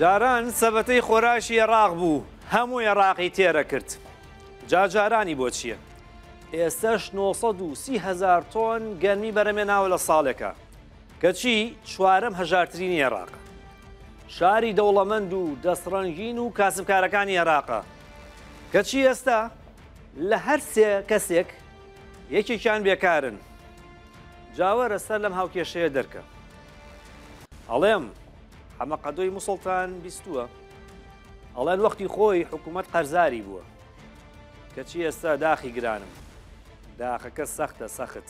جاران سەبەتەی خۆراشی عێراق بوو هەموو عێراقی تێرە کرد. جارانی بۆ چییە؟ ئێستاش 930,000 تۆن گەرمی بەرەمێناوە لە ساڵێکە کەچی چوارەم هەژارترینی عێراقە. شاری دەوڵەمەند و دەستڕەنگین و کاسبکارەکانی عێراقە کەچی ئێستا لە هەر سێ کەسێک یەکێکیان بێکارن. جاوەرە سەر لەم هاوکێشەیە دەرکە. ئەڵێم حەمەقەدۆی مووسڵتان بیستووە. ئەڵێن وەختی خۆی حکوومەت قەرزاری بووە کەچی ئێستا داخی گرانم. داخەکە سەختە سەخت.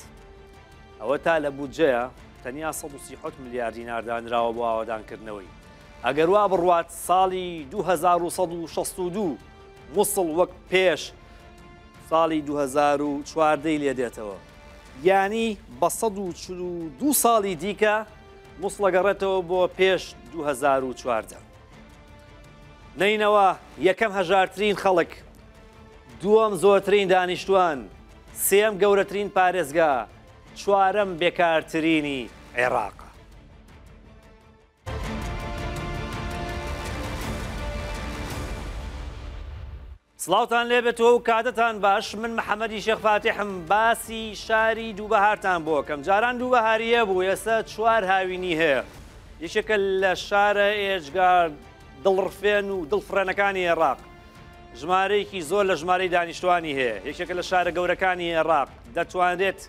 ئەوە تا لە بودجەیە تەنیا 137 میلیارد دیناردانراوە بۆ ئاوادانکردنەوەی. ئەگەر وا بڕوات ساڵی 2162 مووسڵ وەک پێش ساڵی 2014 لێ دێتەوە. یعنی بە 142 ساڵی دیکە مووسڵ گەڕێتەوە بۆ پێش 2014. نینەوە یەکەم هەژارترین خەڵک، دووەم زۆرترین دانیشتوان، سێم گەورەترین پارێزگا، چوارەم بێکارترینی عێراقە. سڵاوتان لێبێتەوە و کاتتان باش. من محەممەدی شێخ فاتیحم. باسی شاری دووبەهارتان بۆکەم. جاران دووبەهاریە بوو، ئێستا چوار هاوینی هەیە. یەکێکە لە شارە ئێجگار دڵڕفێن و دڵفرێنەکانی عێراق. ژمارەیەکی زۆر لە ژمارەی دانیشتوانی هەیە. یەکێکە لە شارە گەورەکانی عێراق دەتوانێت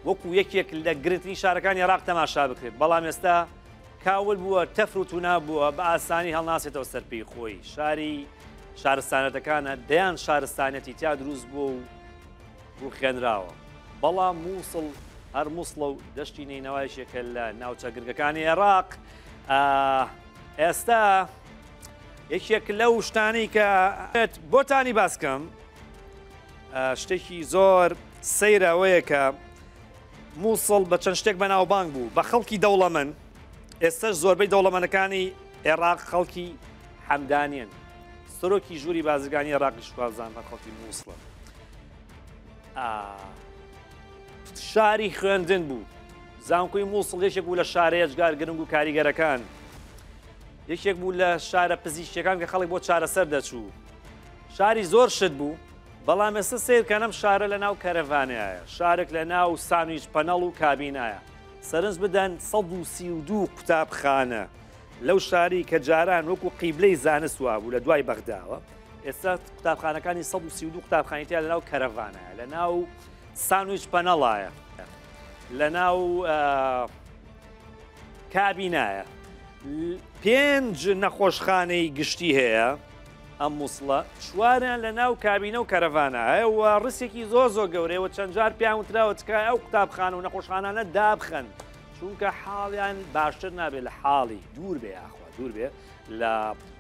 وەکو یەکێک لە گرنگترین شارەکانی عێراق تەماشا بکرێت. بەڵام ئێستا کاول بووە، تەفر و تونا بووە، بە ئاسانی هەڵناسێتەوە سەرپێی خۆی. شارستانەتەکانە دەیان شارستانەتی تیا دروست بوو و ڕوخێنراوە. بەڵام مووسڵ هەر مووسڵە و دەشتی نینەوایشێکە لە ناوچە گرگەکانی عێراق. ئێستا یەکێک لەو شتانەی کە بۆتانی باسکەم شتێکی زۆر سەیرەوەیە کە مووسڵ بە چەند شتێک بەناوبانگ بوو بە خەڵکی دەوڵەمەند. ئێستاش زۆربەی دەوڵەمەندەکانی عێراق خەڵکی حەمدانیان. سەرۆکی ژووری بازرگانی عێراقی شوازان بە خەڵکی مووسڵە. شاری خوێندن بوو. زانکۆی مووسڵ یەکێک بوو لە شارە ئێجگار گرنگ و کاریگەرەکان. یەکێک بوو لە شارە پزیشکیەکان کە خەڵک بۆ چارەسەر دەچوو. شاری زۆر شت بوو. بەڵام ئێستا سیرکەنەم شارە لە ناو کەرەڤانایە، شارێک لە ناو سانویچ پەنەڵ و کابینایە. سەرنج بدەن 132 قوتابخانە لەو شاری کە جاران وەکو قیبلەی زانست وا بوو لە دوای بەغداوە. ئێستا قوتابخانەکانی 132 قوتابخانەیە لە ناو کەرەڤانایە، لە ناو سانویچ پەنەڵایە، لە ناو کابینایە. 5 نەخۆشخانەی گشتی هەیە ئەم مووسڵە، چواریان لە ناو کابینە و کەرەڤانایە و ڕسێکی زۆر گەورەیەوە چەند جار پیان وتراوە تکایە ئەو قوتابخانە و نەخۆشخانانە دابخەن چونکە حاڵیان باشتر نابێت لە حاڵی دوور بێ ئاخوا دوور بێ لە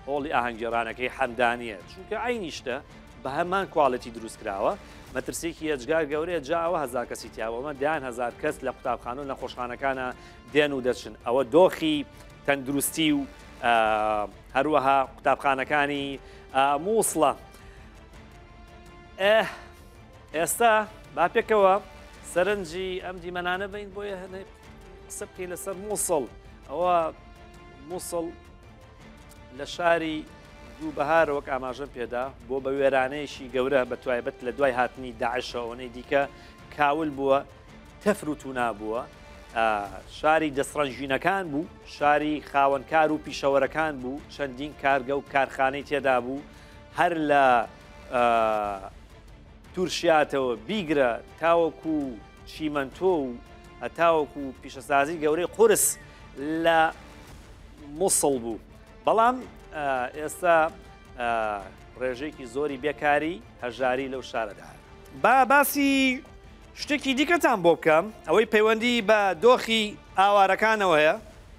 هۆڵی ئاهەنگگێڕانەکەی حەمدانیە، چونکە عینیشتە بە هەمان کوواڵەتی دروست کراوە. مەترسێکی ئێجگار گەورەیە جاوە 1000 کەسی تیاوەمە 10,000 کەس لە قوتابخانە و نەخۆشخانەکانە دێن و دەچن. ئەوە دۆخی تەندروستی و هەروەها قوتابخانەکانی مووسڵە. ئێستا با پێکەوە سەرنجی ئەم دیمەنانە بین بۆیە هەنێ قسە بکەین لەسەر مووسڵ. ئەوە مووسڵ لە شاری دووبەهار وەک ئاماژەم پێدا بۆ بە وێرانەیەشی گەورە بە تایبەت لە دوای هاتنی داعشەوەی دیکە کاول بووە، تەفر و تونا بووە. شاری دەستڕەنژینەکان بوو، شاری خاوەنکار و پیشەوەرەکان بوو، چەندین کارگە و کارخانەی تێدا بوو. هەر لە تورشیاتەوە بیگرە تاوەکو چیمەنتۆ و هەتاوەکو پیشەسازی گەورەی قورس لە مووسڵ بوو. بەڵام ئێستا ڕێژێکی زۆری بێکاری هەژاری لەو شارەدا. باسی شتێکی دیکەتان بۆ بکەم، ئەوەی پەیوەندی بە دۆخی ئاوارەکانەوە هەیە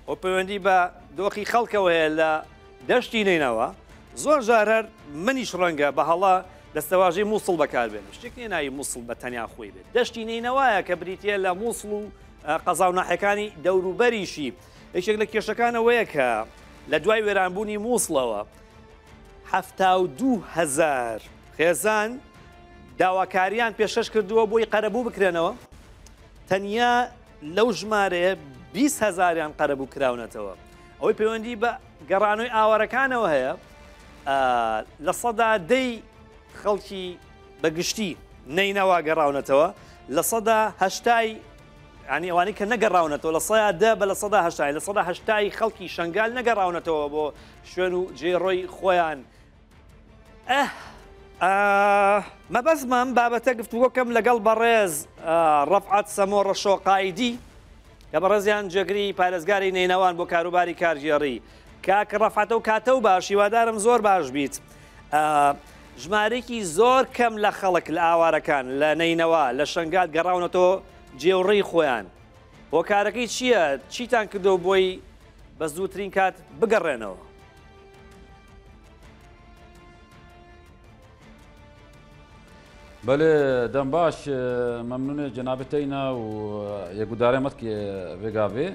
و پەیوەندی بە دۆخی خەڵکەوە هەیە لە دەشتی نینەوە. زۆر جار هەر منیش ڕەنگە بە هەڵا دەستەواژەی مووسڵ بەکاربێن. شتێک نێ ناوی مووسڵ بە تەنیا خۆی بێت. دەشتی نینەوەیە کە بریتە لە مووسڵ و قەزاو ناحیەکانی دەوروبەریشی. یەکێک لە کێشەکانەوەیە کە لە دوای وێرانبوونی مووسڵەوە 72,000 خێزان داواکاریان پێشەش کردووە بۆی قەرەبوو بکرێنەوە. تەنیا لەو ژمارەیە 20,000یان قەرەبوو کراونەتەوە. ئەوەی پەیوەندی بە گەڕانەوەی ئاوارەکانەوە هەیە لە سەدا دەی خەڵکی بەگشتی نەینەوە گەڕاونەتەوە لە سەدا هەشتای ینی ئەوانەی کە نەگەڕاونەتەوە لە سەدا دە بە لە سەدا هەشتای لە سەدا هەشتای خەڵکی شنگال نەگەڕاونەتەوە بۆ شوێن و جێڕۆی خۆیان مەبەزمەم بابەتە گفتوگۆکەم لەگەڵ بەڕێز ڕەفعەت سەمۆڕە شۆقایدی کە بەڕێزیان جێگری پارێزگاری نینەوان بۆ کاروباری کارژێڕی کاکە ڕەفعەتە و کاتە و باش هیوادارم زۆر باش بیت ژمارەیەکی زۆر کەم لە خەڵک لە ئاوارەکان لە نینەوە لە شنگال گەڕاونەتەوە جێوڕێی خۆیان هۆکارەکەی چییە؟ چیتان کردو بۆی بە زووترین کات بگەڕێنەوە؟ بله دم باش ممنون جنابتينا ويقدر متك بيجافي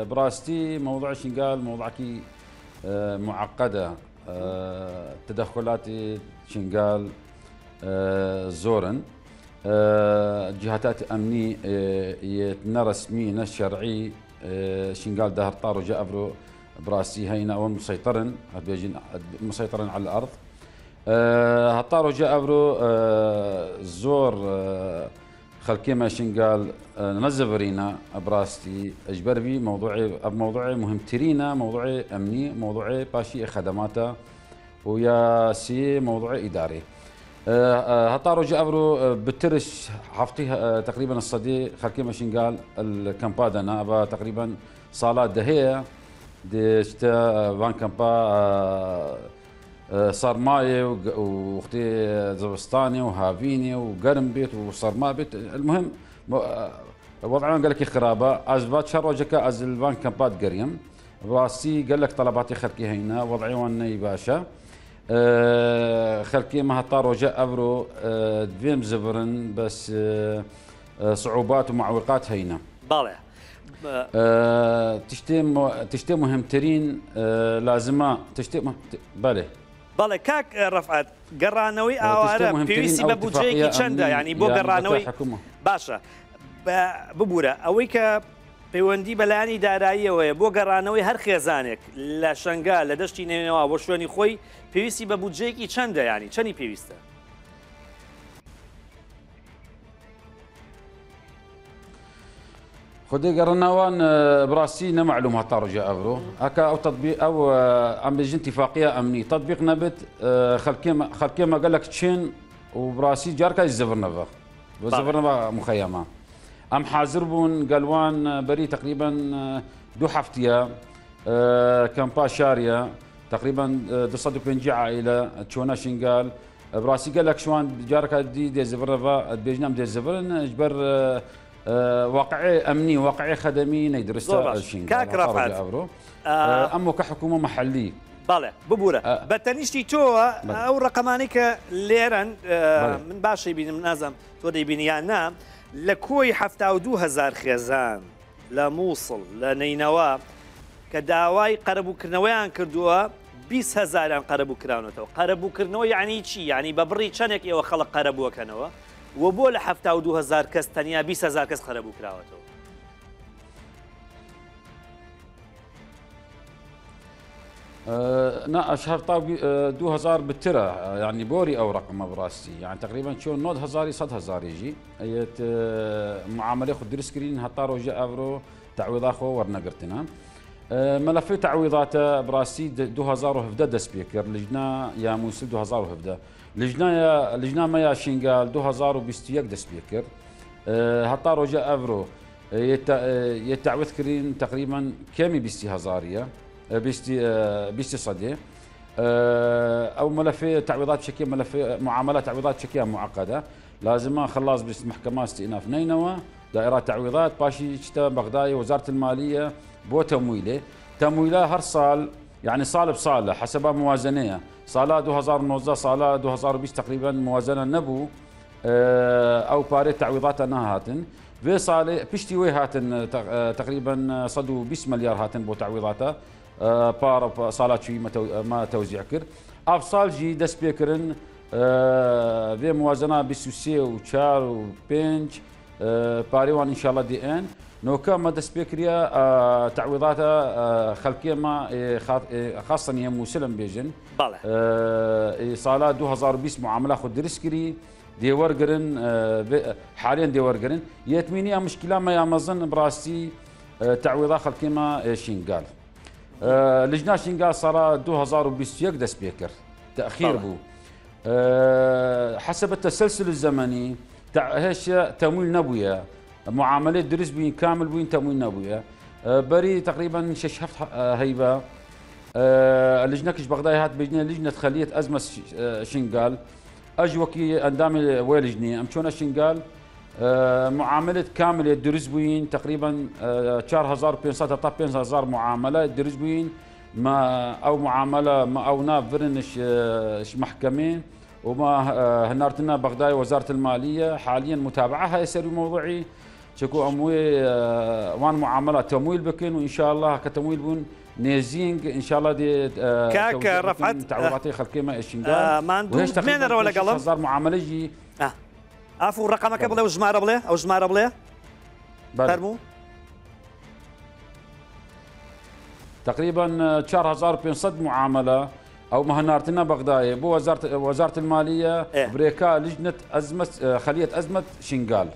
براستي موضوع شنقال موضوع كي معقدة تدخلات شنقال زورن جهات أمني رسمي الشرعي شنقال دهر طارو جاء أبرو براستي هينا ومسيطرن مسيطرن على الأرض هطارو جاء أبرو زور خلكي ما شنقال نزفرينا براستي اجبر بي موضوعي مهم ترينا موضوعي امني موضوعي باشي خدماته ويا سي موضوعي اداري هطارو جاء أبرو بترش حفتي تقريبا الصدي خلكي ما شنقال الكامبادنا ابا تقريبا صالات دهيه دي شتا فان كامبا صرماية واختي زبستاني وهافيني وقرنبيت وصرمابيت المهم وضعهم قال لك خرابه ازبات شروجك از البان كامبات قريم راسي قال لك طلباتي خلكي هينا وضعي وني باشا خلكي ما هطارو جاء ابرو دفيم زبرن بس صعوبات ومعوقات هينا بالي تشتي مهمترين لازمه تشتي بالي بەڵێ کاک ڕەفعەت گەڕانەوەی ئاوارە پێویستی بە بودجەیەکی چەندە ینی بۆ گەڕانەوەی باشە ببوورە ئەوەی کە پەیوەندی بەلایانی داراییەوەیە بۆ گەڕانەوەی هەر خێزانێک لە شنگال لە دەشتی نێنەوە بۆ شوێنی خۆی پێویستی بە بودجەیەکی چەندە ینی چەندی پێویستە؟ خدي قرناوان براسي نمعلوم هطارو جاء أبرو أكا أو تطبيق أو عم بيجي اتفاقية أمني تطبيق نبت خلكي ما قال لك تشين وبراسي جاركا الزفرنفا وزفرنفا مخيمة أم حاضر بون قالوان بري تقريبا دو حفتية كامبا شارية تقريبا دو صدق بنجي عائلة تشونا شنقال براسي قال لك شوان جاركا دي زفرنفا بيجنام دي زفرن اجبر واقعي امني واقعي خدمي ندرسها الشين كاك رفعت امو كحكومه محليه بله ببوره بتنيشتي تو او رقمانك ليرن من باشي بين منازم تودي بنيانا لكوي حفتا و 2000 خێزان لە مووسڵ لە نینەوە کە داوای قەرەبووکردنەوەیان کردووە 20,000 قەرەبووکراونەتەوە قەرەبووکردنەوە یعنی چی ینی بە بڕی چەندێک ئێوە خەڵک قەرەبووەکەنەوە و بۆ لە 72,000 کەس تەنیا 20,000 کەس قەرەبووکراوەتەوە نا اشهر طاو 2000 بالترى يعني بوري او رقم براسي يعني تقريبا شو نود هزاري صد هزار يجي ايت معامله خد درسكرين هطارو جاء افرو تعويض اخو ورنا قرتنا ملفي تعويضات براسي 2000 وهفدا سبيكر لجنا يا موسى 2000 وهفدا لجنا ما يا شينغال 2021 سبيكر هطارو جاء افرو يتعويض كرين تقريبا كامي بيستي هزاريه بيستي صدي او ملفي تعويضات بشكل ملفي معاملات تعويضات بشكل معقده لازم خلاص بس محكمه استئناف نينوى دائرات تعويضات باشي شتا بغداي وزاره الماليه بو تمويله هر صال يعني صال بصاله حسب موازنيه صاله 2019 صاله 2020 تقريبا موازنه نبو او باري تعويضات انها هاتن في صاله بشتي وي هاتن تقريبا صدوا 20 مليار هاتن بو تعويضاته بار صالات شوي ما توزيع كر افصال جي دس بيكرن في موازنه بسوسي وشار وبنج باريوان ان شاء الله دي ان نوكا ما دسبيكريا تعويضات خلقيه ما خاصه هي مسلم بيجن صاله 2020 معامله خد ريسكري دي ورقرن حاليا دي ورقرن يتمينيا مشكله ما يامزن براسي تعويضات خلقيه ما شينقال لجنه شينقال صار 2021 دسبيكر تاخير بو حسب التسلسل الزمني هيش تمويل نبويه معامله درس بين كامل بين تمويل نبويه بري تقريبا شهفت هيبه اللجنه كش بغداد هات بجنه لجنه خليه ازمه شنقال اجوكي اندام ويلجني امشون شنقال معامله كامله درس بين تقريبا 4500 معامله درس بين ما او معامله ما او ناف فرنش محكمين وما هنارتنا بغداد وزاره الماليه حاليا متابعه هاي سري موضوعي شكو اموي وان معاملات تمويل بكن وان شاء الله كتمويل بون نيزينج ان شاء الله دي كاك رفعت تعويضاتي خلقي ما اشنقال ما ندوب من ولا قلم هزار معامله جي عفوا رقمك بلا وجمع بلا او جمع بلا فرمو تقريبا 4500 معامله او مهنارتنا بغداد بو وزاره الماليه بريكا لجنه ازمه خليه ازمه شنقال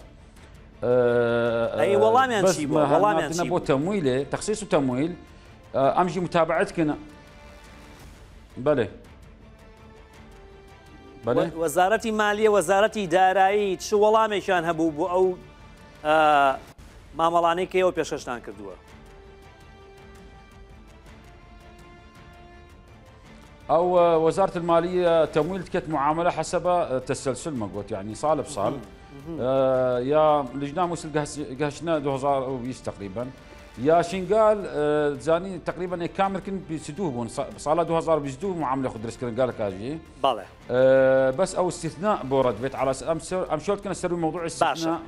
اي والله ما نشيبه والله ما نشيبه بو تمويله تخصيص وتمويل امشي متابعتك بله وزاره الماليه وزاره دارایی شو والله مشان هبو بو او مامەڵانەی کەیەوە پێشکەشتان کردووە او وزاره الماليه تمويل كت معامله حسب تسلسل ما قلت يعني صال بصال يا لجنه موسل قهشنا 2020 تقريبا يا شنقال زاني تقريبا كامل كنت بيسدوه صاله 2022 معامله خد ريسك قال لك اجي بالله بس او استثناء بورد بيت على امشولت كان اسوي موضوع استثناء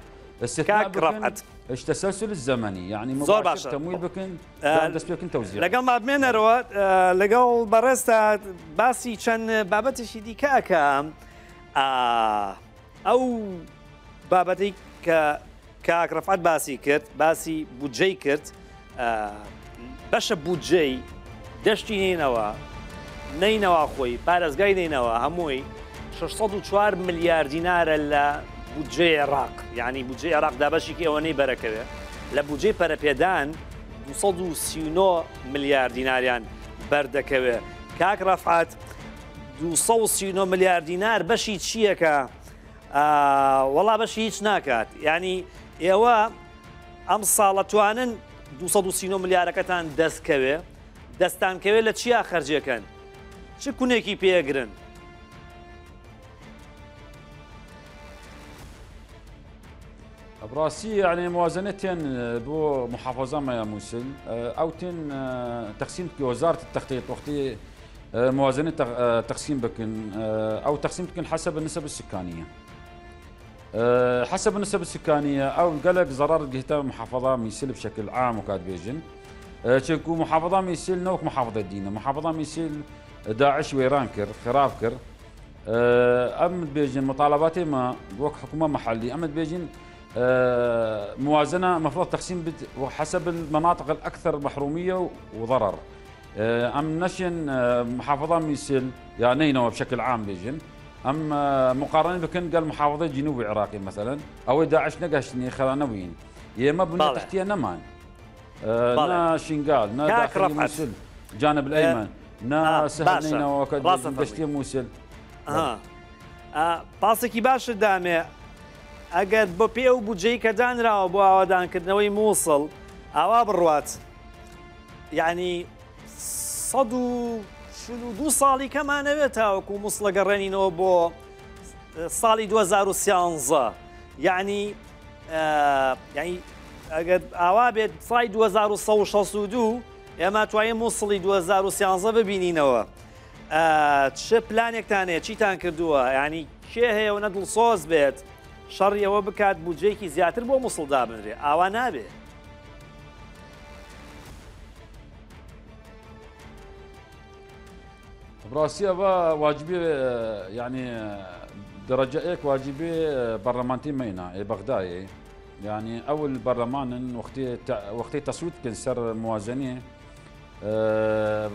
استثناء رفعت ايش تسلسل الزمني يعني مباشر تمويل بكن دەست پێکن توزيع لەگەڵ مابمێنەرەوە لەگەڵ بەڕێستا باسی چەند بابەتێکی دیکەکە ئەو بابەتەی کە کاک ڕەفعەت باسی کرد باسی بودجەی کرد بەشە بودجەی دەشتی نینەوە خۆی پارێزگای نینەوە هەمووی 604 ملیار دینارە لە بودجەی عێراق یعنی بودجەی عێراق دابەشێکی ئەوەنەی بەرەکەوێت لە بودجەی پەرەپێدان 239 ملیار دیناریان بەردەکەوێت کاک ڕەفعەت 239 ملیار دینار بەشی چییەکە وەڵا بەشی هیچ ناکات یعنی ئێوە ئەم ساڵە توانن 239 ملیارەکەتان دەستکەوێ دەستانکەوێت لە چیا خەرجەکەن چ کوونێکی پێگرن براسي يعني موازنتين بو محافظة ما موسل او تن تقسيم وزارة التخطيط وقتي موازنة تقسيم بكن او تقسيم بكن حسب النسب السكانية حسب النسب السكانية او قالك ضرر جهة محافظة ميسل بشكل عام وكاد بيجن تشكو محافظة ميسل نوك محافظة دينا محافظة ميسل داعش وإيران كر خراب كر أمد بيجن مطالباتي ما وك حكومة محلي أمد بيجن موازنة مفروض تقسيم وحسب المناطق الأكثر محرومية وضرر أم نشن محافظة ميسل يعني نينوى بشكل عام بيجن أم مقارنة بكن قال محافظة جنوب عراقي مثلا أو داعش نقاشني خلانوين يما بنا تحتيها نمان نا شنقال نا داخلي موسل جانب الأيمن نا سهل نينوى قشتي موسل باسكي باش دامي ئەگەر بۆ پێ و بودجەی کە دانراوە بۆ ئاوادانکردنەوەی مووسڵ ئاوا بڕوات یعنی 142 ساڵی کەمانەوێت تاوەکو مووسڵە گەڕێنینەوە بۆ ساڵی 2013 یعنی ئەگەر ئاوا بێت سای 2162 ئێمە توانین مووسڵی 2013 ببینینەوە چه پلانێکتانەیە چیتان کردووە یعنی کێ هەیە و نەدڵسۆز بێت شەڕیەوە بکات بودجەیەکی زیاتر بۆ مووسڵ دابنرێ ئاوا نابێ براسي واجبي يعني درجة ايك واجبي برلمانتي مينا بغداد يعني اول برلمان وقتی تصويت كان سر موازنه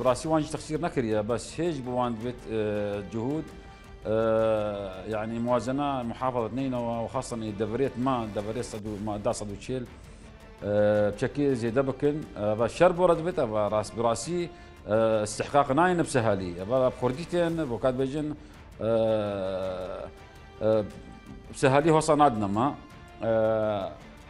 براسي وانج تقصير نكريه بس هيج بوان بيت جهود يعني موازنه محافظه نينوى وخاصه دبريت ما دبريت صدو ما دا صدو تشيل بشكل زي دبكن بشر بورد بيت راس براسي استحقاق ناين بسهالي بخرديتين بوكاد بيجن بسهالي هو صنادنا ما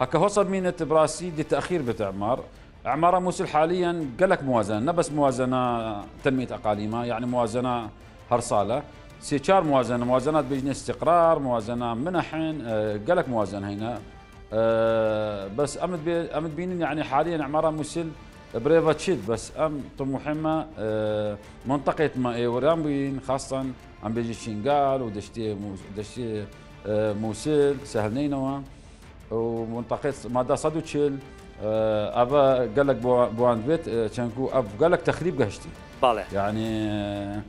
هكا هو مينة براسي دي تأخير بتعمار عمارة موسل حاليا قالك موازنة بس موازنة تنمية أقاليمها يعني موازنة هرصالة سيشار موازنات بيجني استقرار موازنة منحن قالك موازنة هنا بس أمد بينين يعني حاليا عمارة موسل بريفا تشيد بس طموحنا منطقة ما ايورام بين خاصة عم بيجي شينغال ودشتي موسل سهل نينوى ومنطقة مادا صدو تشيل ابا قال لك بواند بيت شانكو قال لك تخريب قهشتي يعني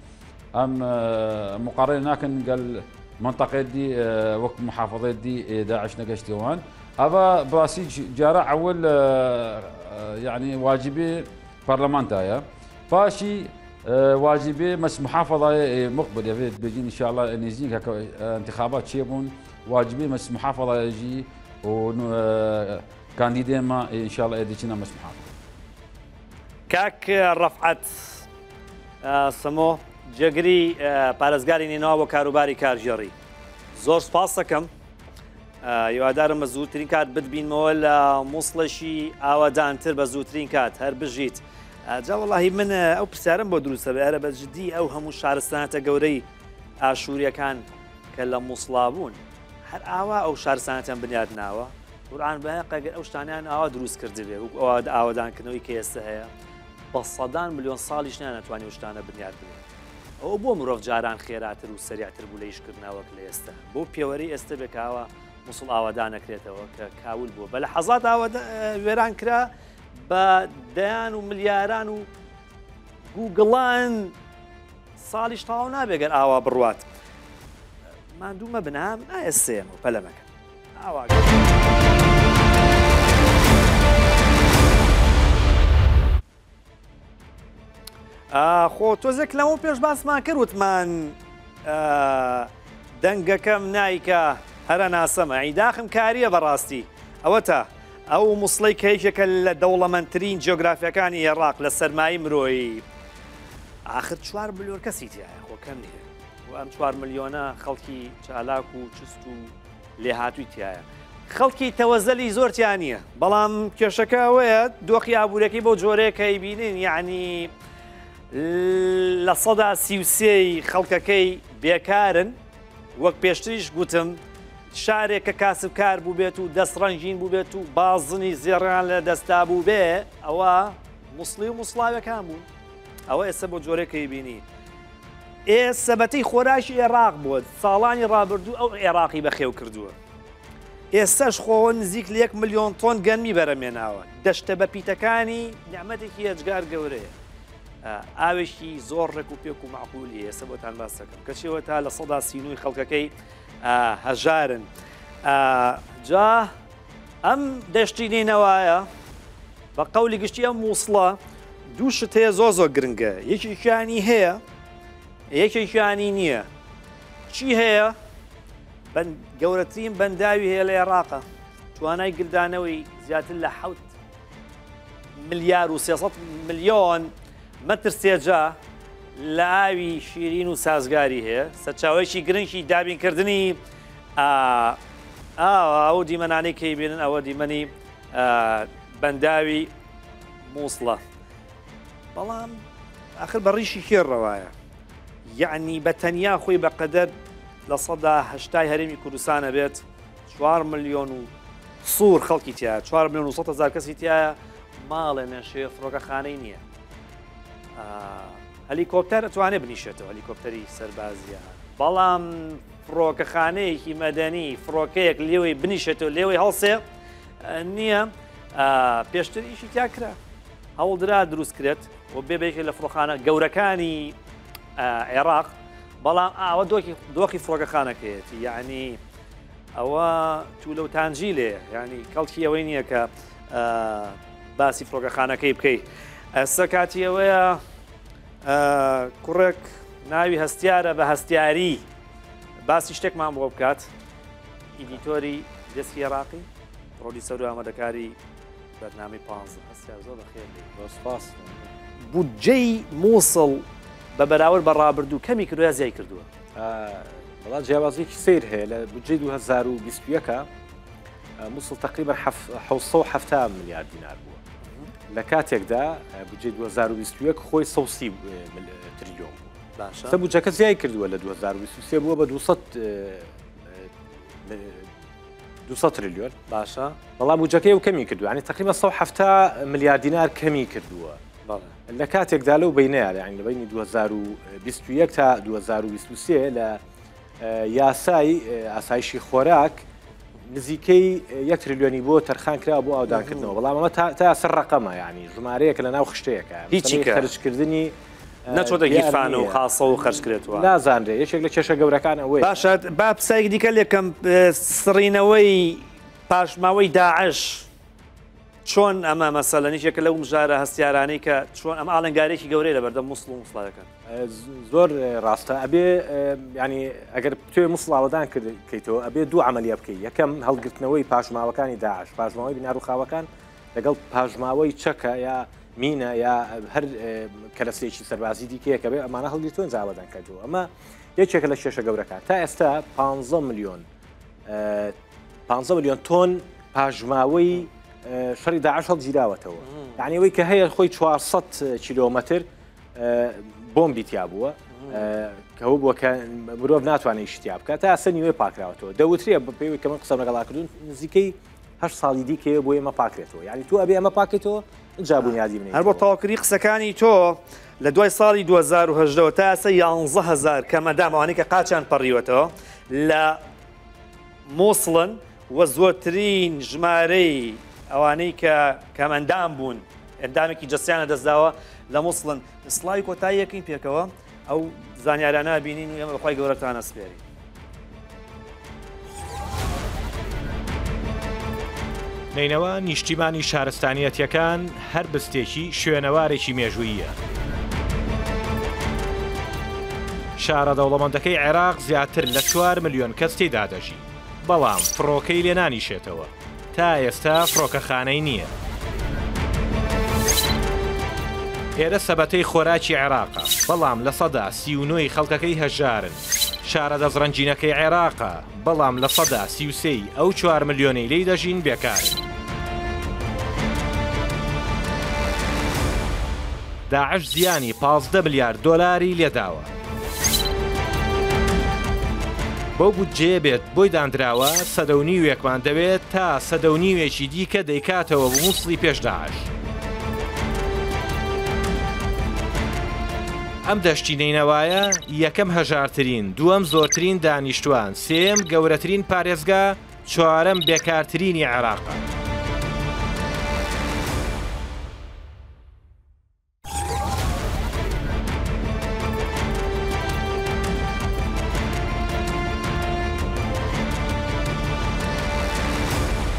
مقارنة كان قال منطقة دي وقت محافظة دي داعش نقشتي وان ابا براسي جارة اول يعني واجبي برلمانتايا فاشي واجبي مس محافظة مقبل يا بيجين ان شاء الله نزيك انتخابات شيبون واجبي مس محافظة يجي و كانديدين ما ان شاء الله يدينا مس محافظة كاك رفعت سمو جگری پارێزگاری نێنەوە بۆ کاروباری کارژێڕی زۆر سپاس دەکەم هیوادارم بە زووترین کات بتبینمەوە لە مووسڵەشی ئاوادانتر بە زووترین کات هەر بژیت جا وەڵاهی من ئەو پرسیارم بۆ دروستە بێرە بە جددی ئەو هەموو شارستانەتە گەورەی ئاشووریەکان کە لە مووسڵا بوون هەر ئاوا ئەو شارستانەتیان بنیاد ناوە قورئان بەیان قەگەر ئەو شتانیان ئاوا دروست کردبێ ئەوە ئاوادانکردنەوەی کە ئێستا هەیە بە سەدان ملیۆن ساڵیش ناتوانێت ئەو شتانە بنیاد بێت ئەو بۆ مرۆڤ جاران خێراتر و سەریعتر بوو لە ئیشکردنەوەک لە ئێستا بۆ پێوەری ئێستا بێکاوە مووسڵ ئاوادان نەکرێتەوە کە کاول بووە بە لە حەزات وێران کرا بە دەیان و ملیاران و گوگڵان ساڵیش تەواو نابێگەر ئاوا بڕوات ماندوومە بنام نایەسێمەوە پەلەمەکە ئاوا خۆ تۆزێک لەمە پێش باسمان کرد وتمان دەنگەکەم نایکە هەرە ناسەمە ئەیداخم کاریە بەڕاستی ئەوە تا ئەو مووسڵەی کەیشێکە لە دەوڵەمەندترین جیۆگرافیەکانی عێراق لە سەرمایی مرۆیی ئاخر 4 ملیۆن کەسی تایە خۆکەم نییە و ئەم 4 ملیۆنە خەڵکی چالاک و چست و لێهاتووی تایە خەڵکی تەوەزەلی زۆرتیان نییە بەڵام کێشەکە ئەوەیە دۆخی ئابوورەکەی بۆ جۆرەیەکەی بینین یعنی لە سەدا 33 خەڵکەکەی بێکارن وەک پێشتریش گوتم شارێک کە کاسبکار بوو بێت و دەستڕەنجین بوو بێت و بازنی زێڕیان لە دەستا بوو بێ ئەوە مووسڵی و مووسڵاوەکان بوون ئەوە ئێستا بۆ جۆرەکەی بینی سەبەتەی خۆراشی عێراق بووە ساڵانی ڕابردوو ئەو عێراقی بەخێو کردووە ئێستاش خۆوە نزیک لە 1 ملیۆن تۆن گەرمی بەرەمێناوە دەشتە بە پیتەکانی نیعمەتێکی هێجگار گەورەیە ئاوێکی زۆر ڕێک و پێک و معقولی ئێستا بۆتان باس دەکەم کەچێوە تا لە سەدا سینووی خەڵکەکەی هەژارن جا ئەم دەشتی نینەوایە بە قەولی گشتی ئەم مووسڵە دوو شت هەیە زۆ گرنگە یەکێکیانی هەیە یەکێکیانی نییە چی هەیە گەورەترین بەنداوی هەیە لە عێراقە توانای گردانەوەی زیاتر لە 7 ملیار و 300 ملیۆن مەتر سێجا لە ئاوی شیرین و سازگاری هەیە سەرچاوەیەکی گرنگی دابینکردنی ئەو دیمەنانەی کەی بێنن ئەوە دیمەنی بەنداوی مووسڵە بەڵام ئاخر بە ڕیشی کێڕەوایە یعنی بە تەنیا خۆی بەقەدەر لە سەدا هەشتای هەرێمی کوردستانە بێت 4 ملیۆن و سوور خەڵکی تایە 4 ملیۆن و 100 هەزار کەسی تایە ماڵێ نەشێ فڕۆکەخانەی نییە هەلیکۆپتەر ئەتوانێت بنیشێتەوە هەلیکۆپتەری سەربازیە بەڵام فڕۆکەخانەیەکی مەدەنی فڕۆکەیەک لێوەی بنیشێتەوە لێوەی هەڵسێ نییە پێشتریشی تیاکرا هەوڵدرا دروست کرێت و بێبێکی لە فڕۆخانە گەورەکانی عێراق بەڵام ئاوە دۆخی فڕۆکەخانەکەیەتی یعنی ئەوە تو لەو تانجی لێ ینی کەڵکی ئەوەی نییە کە باسی فڕۆکەخانەکەی بکەیت ئەستا کاتی ئەوەیە کوڕێک ناوی هەستیارە بە هەستیاری باسی شتێکمان بۆ بکات ئیدیتۆری دەسکی عێراقی پرۆدیسەر و ئامادەکاری بەرنامەی 15 هەستیار زۆر بەخێر بەسپاس بودجەی مووسڵ بە بەراورد بە ڕابردوو کەمی کردووە زیای کردووە وڵات جیاوازێکی سیر هەیە لە بودجەی 2021 مووسڵ تقریبا 770 میلیارد دینار بووە لە کاتێکدا بودجەی 2021 خۆی 130 تریلیۆن بوو سە بودجەکە زیای کردووە لە 2023 بووە بە 200 تریلیۆن باشە بەڵام بودجەکەی و کەمی کردووە ینی تقریبا 170 میلیارد دینار کەمی کردووە لە کاتێکدا لەو بینەیە ینی لە بینی 2021 تا 2023 لە یاسای ئاسایشی خۆراک نزیکەی 1 تریلیۆنی بۆ تەرخان کرا بۆ ئاودانکردنەوە بەڵام ئەمە تا سەر ڕقەمە ینی ژمارەیەکە لە ناو خشتەیەەکە هیچی خەرجکردنی نەچۆتە گیرفانە و خاصە و خەرجکرێتەوە نازانرێ یەکێک لە کێشە گەورەکان ئەوەی باشە با پسایك دیکە لێکەم سڕینەوەی پاشماوەی داعش چۆن ئەمە مەسەلەنی یەکە لەو مژارە هەستیارانەی کە چۆن ئەم ئاڵنگارێکی گەورەی لە بەردەم مووسڵ و مووسڵەکان زۆر ڕاستە ئەبێ ینی ئەگەر توێ مووسڵاوەدان کردیتەوە ئەبێ دوو عملیە بکەیت یەکەم هەڵگرتنەوەی پاشماوەکانی داعش پاشماوەی بناڕوخاوەکان لەگەڵ پاشماوەی چەکە یا مینە یا هەر کەرەسێکی سەربازی دیکەیەکە بێ ئەمانە هەڵگرتوون جاوەدان کردووە ئەمە یەکێکە لە کێشە گەورەکان تا ئێستا 15 میلیۆن تۆن پاژماوەی شەڕی داعش هەڵگیراوەتەوە یعنی ئەوەی کە هەیە خۆی 400 کیلۆمەتر بۆمبی تیا بووە کەەوە بووە کە مرۆڤ ناتوانێت شتیا بکات تا ئەسە نیوەی پاکراوەتەوە دەوترێ بە پێوەی کە من قسەم لەگەڵاکردون نزیکەی 8 ساڵی دیکەیە بۆ ئێمە پاکرێتەوە یعنی تو ئەبێ ئەمە پاکێتەوە جابوونیادی منێ هەر بۆ تاواکری قسەکانی تۆ لە دوای ساڵی 2010 تا ئەسە 11,000 کەمەدامەوانی کە قاچیان پەڕیوەتەوە لە مووسڵن وە زۆرترین ژمارەی ئەوانەی کە کەمەندام بوون ئەندامێکی جەستیانە دەستداوە لە مووسڵن سڵاوی کۆتاییەکەین پێکەوە ئەو زانیارانە بینین و ئێمە بەخوای گەورەتانە سپێری نینەوە نیشتیمانی شارستانیەتیەکان هەر بستێکی شوێنەوارێکی مێژوویە. شارە دەوڵەمەندەکەی عێراق زیاتر لە 4 ملیۆن کەس تێدا دەژی بەڵام فڕۆکەی لێ نانیشێتەوە تا ئێستا فڕۆکەخانەی نییە. ئێرە سەبەتەی خۆراکی عێراقە بەڵام لە سەدا 39 خەڵکەکەی هەژارن. شارە دەزڕەنجینەکەی عێراقە بەڵام لە سەدا 33 ئەو 4 ملیۆنەی لێی دەژین بێکارن. داعش زیانی 15 ملیارد دۆلاری لێداوە. بەو بودجێ بێت بۆی دانراوە 1.5 دەوێت تا 1.5 دیکە دەیکاتەوە بۆ مووسڵی پێش داعش. ئەم دەشتی نینەوایە یەکەم هەژارترین، دووەم زۆرترین دانیشتوان، سێم گەورەترین پارێزگا، چوارەم بێکارترینی عێراقە.